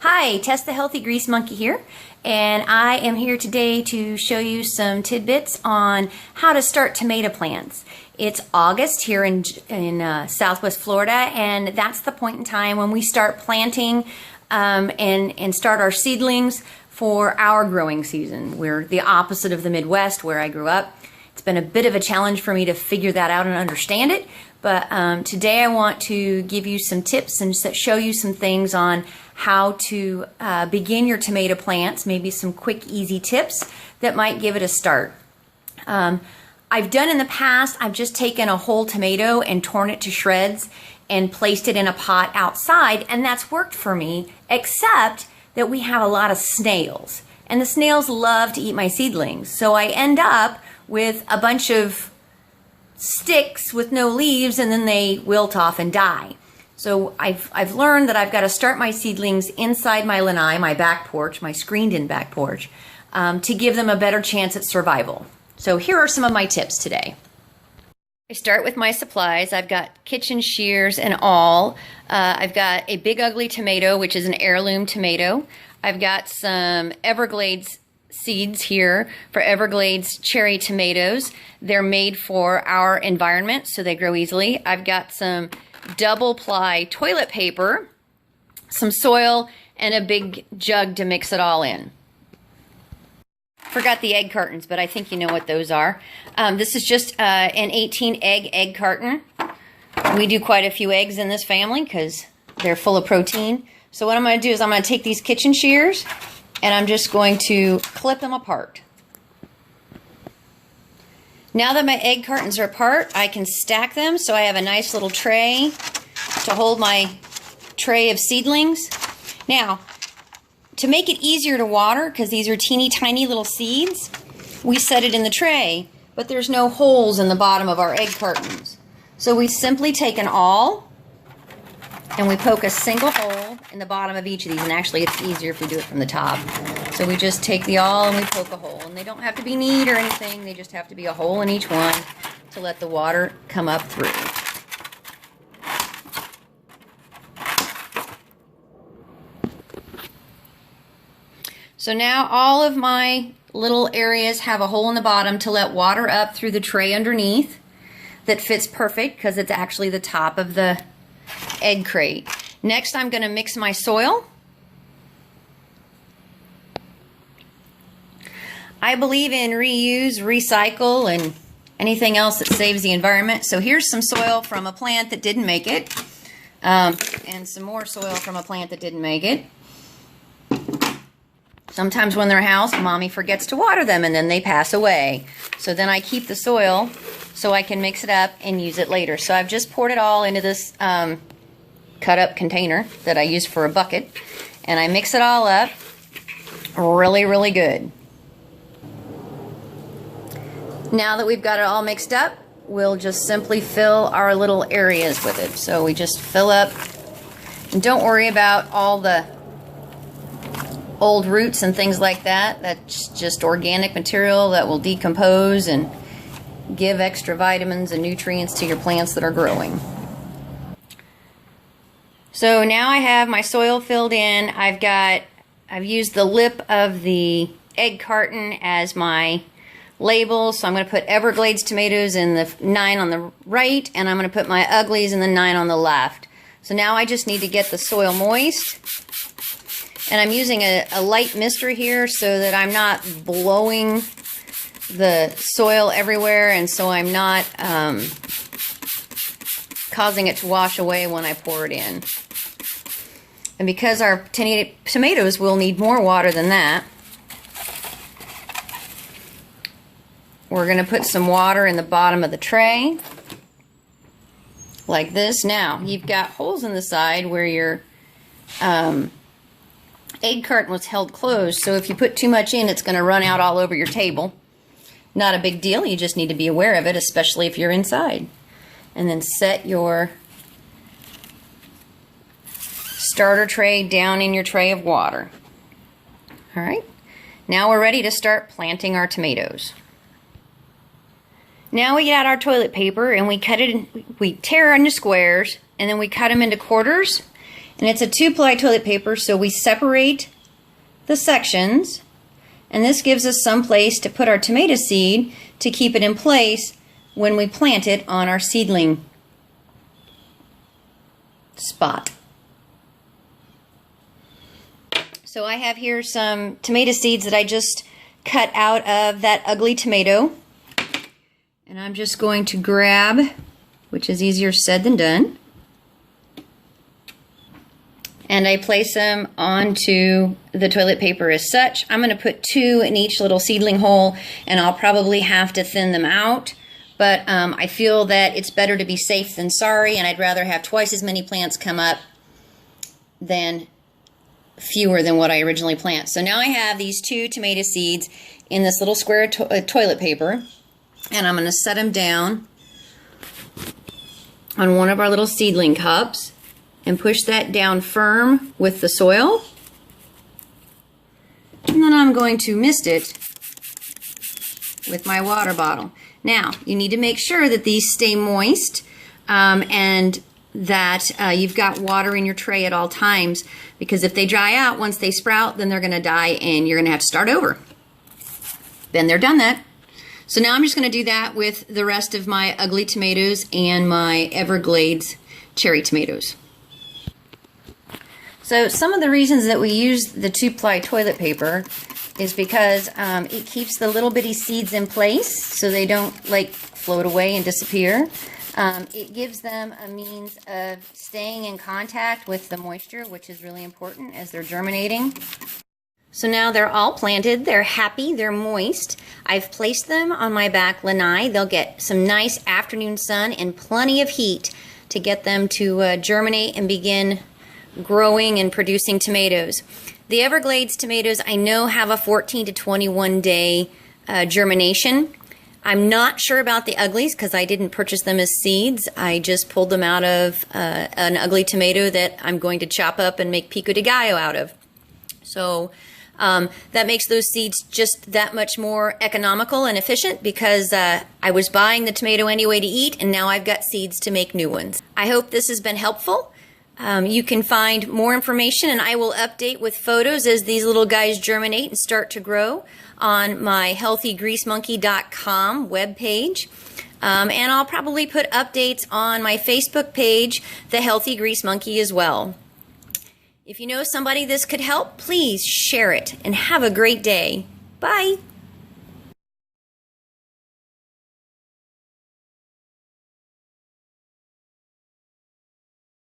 Hi, Tess the Healthy Grease Monkey here, and I am here today to show you some tidbits on how to start tomato plants. It's August here in Southwest Florida, and that's the point in time when we start planting and start our seedlings for our growing season. We're the opposite of the Midwest where I grew up. It's been a bit of a challenge for me to figure that out and understand it, but today I want to give you some tips and show you some things on how to begin your tomato plants, maybe some quick, easy tips that might give it a start. I've done in the past, I've just taken a whole tomato and torn it to shreds and placed it in a pot outside, and that's worked for me, except that we have a lot of snails, and the snails love to eat my seedlings, so I end up with a bunch of sticks with no leaves, and then they wilt off and die. So I've learned that I've got to start my seedlings inside my lanai, my back porch, my screened-in back porch, to give them a better chance at survival. So here are some of my tips today. I start with my supplies. I've got kitchen shears and all. I've got a big ugly tomato, which is an heirloom tomato. I've got some Everglades seeds here for Everglades cherry tomatoes. They're made for our environment, so they grow easily. I've got some double ply toilet paper, some soil, and a big jug to mix it all in. Forgot the egg cartons, but I think you know what those are. This is just an 18 egg carton. We do quite a few eggs in this family because they're full of protein. So what I'm going to do is I'm going to take these kitchen shears and I'm just going to clip them apart. Now that my egg cartons are apart, I can stack them so I have a nice little tray to hold my tray of seedlings. Now, to make it easier to water, because these are teeny tiny little seeds, we set it in the tray, but there's no holes in the bottom of our egg cartons. So we simply take an awl and we poke a single hole in the bottom of each of these, and actually it's easier if we do it from the top. So we just take the awl and we poke a hole, and they don't have to be neat or anything, they just have to be a hole in each one to let the water come up through. So now all of my little areas have a hole in the bottom to let water up through the tray underneath that fits perfect because it's actually the top of the egg crate. Next, I'm going to mix my soil. I believe in reuse, recycle, and anything else that saves the environment. So here's some soil from a plant that didn't make it, and some more soil from a plant that didn't make it. Sometimes when they're housed, Mommy forgets to water them and then they pass away. So then I keep the soil so I can mix it up and use it later. So I've just poured it all into this cut up container that I use for a bucket, and I mix it all up really, really good. Now that we've got it all mixed up, we'll just simply fill our little areas with it. So we just fill up, and don't worry about all the old roots and things like that. That's just organic material that will decompose and give extra vitamins and nutrients to your plants that are growing. So now I have my soil filled in. I've used the lip of the egg carton as my label. So I'm going to put Everglades tomatoes in the 9 on the right, and I'm going to put my uglies in the 9 on the left. So now I just need to get the soil moist. And I'm using a light mister here so that I'm not blowing the soil everywhere, and so I'm not causing it to wash away when I pour it in. And because our tomatoes will need more water than that, we're going to put some water in the bottom of the tray, like this. Now, you've got holes in the side where your egg carton was held closed, so if you put too much in, it's going to run out all over your table. Not a big deal, you just need to be aware of it, especially if you're inside. And then set your starter tray down in your tray of water. Alright, now we're ready to start planting our tomatoes. Now we got our toilet paper and we cut it, we tear it into squares, and then we cut them into quarters. And it's a 2-ply toilet paper, so we separate the sections, and this gives us some place to put our tomato seed to keep it in place when we plant it on our seedling spot. So I have here some tomato seeds that I just cut out of that ugly tomato, and I'm just going to grab, which is easier said than done, and I place them onto the toilet paper as such. I'm going to put 2 in each little seedling hole, and I'll probably have to thin them out, but I feel that it's better to be safe than sorry, and I'd rather have twice as many plants come up than fewer than what I originally planted. So now I have these 2 tomato seeds in this little square toilet paper, and I'm going to set them down on one of our little seedling cups and push that down firm with the soil. And then I'm going to mist it with my water bottle. Now, you need to make sure that these stay moist and that you've got water in your tray at all times, because if they dry out, once they sprout, then they're going to die and you're going to have to start over. Then they're done that. So now I'm just going to do that with the rest of my ugly tomatoes and my Everglades cherry tomatoes. So some of the reasons that we use the 2-ply toilet paper is because it keeps the little bitty seeds in place so they don't like float away and disappear. It gives them a means of staying in contact with the moisture, which is really important as they're germinating. So now they're all planted, they're happy, they're moist. I've placed them on my back lanai. They'll get some nice afternoon sun and plenty of heat to get them to germinate and begin growing and producing tomatoes. The Everglades tomatoes I know have a 14 to 21 day germination. I'm not sure about the uglies because I didn't purchase them as seeds. I just pulled them out of an ugly tomato that I'm going to chop up and make pico de gallo out of. So that makes those seeds just that much more economical and efficient because I was buying the tomato anyway to eat, and now I've got seeds to make new ones. I hope this has been helpful. You can find more information, and I will update with photos as these little guys germinate and start to grow on my healthygreasemonkey.com webpage. And I'll probably put updates on my Facebook page, The Healthy Grease Monkey, as well. If you know somebody this could help, please share it and have a great day. Bye.